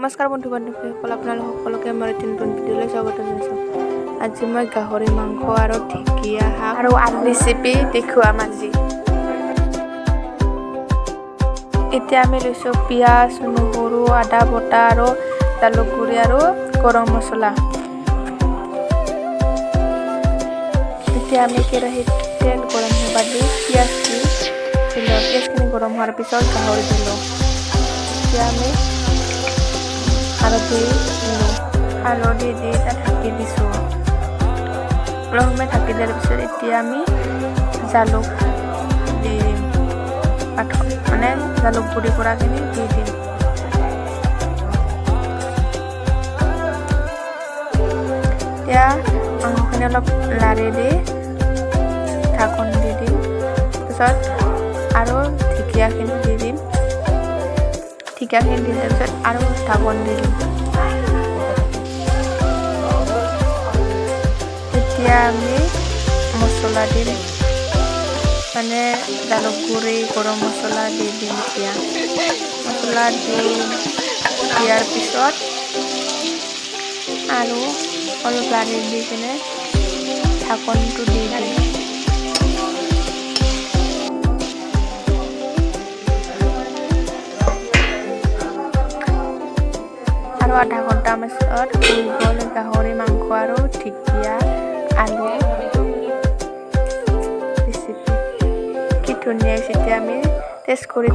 নমস্কাৰ বন্ধু-বান্ধৱীসকল, আপোনালোক সকলোকে মোৰ নতুন ভিডিঅ'লৈ স্বাগত জনাইছোঁ। আজি মই গাহৰি মাংস আৰু ঢেকীয়া শাক আৰু আলু ৰেচিপি দেখুৱাম আজি। এতিয়া আমি লৈছোঁ পিঁয়াজ, নহৰু, আদা বটা আৰু জালুক গুড়ি আৰু গৰম মছলা। এতিয়া আমি কেৰাহীত তেল গৰম হ'বা দি পিঁয়াজ দিলোঁ। পিঁয়াজখিনি গৰম হোৱাৰ পিছত গাহৰি দিলোঁ। এতিয়া আমি হালধি দি তাত ঢাকি দিছোঁ। অলপ সময় ঢাকি দিয়াৰ পিছত এতিয়া আমি জালুক দি দিম, জালুক গুড়ি কৰাখিনি দি দিম। এতিয়া মাংসখিনি অলপ লাৰি দি ঢাকন দি দিম। তাৰপিছত আৰু ঢেকীয়াখিনি দি দিম। ঢেকীয়াখিনি দি দিয়াৰ পিছত আৰু ঢাকন দি দিম। এতিয়া আমি মছলা দিম, জালুক গুড়ি, গৰম মছলা দি দিম। এতিয়া মছলা দিয়াৰ পিছত আৰু অলপ লাৰি দি কিনে ঢাকনটো দি দিম। আৰু আধা ঘণ্টা পিছত হৈ গ'ল গাহৰি মাংস আৰু ঢেকীয়া আলু ৰেচিপি। কি ধুনীয়া হৈছে। এতিয়া আমি টেষ্ট কৰি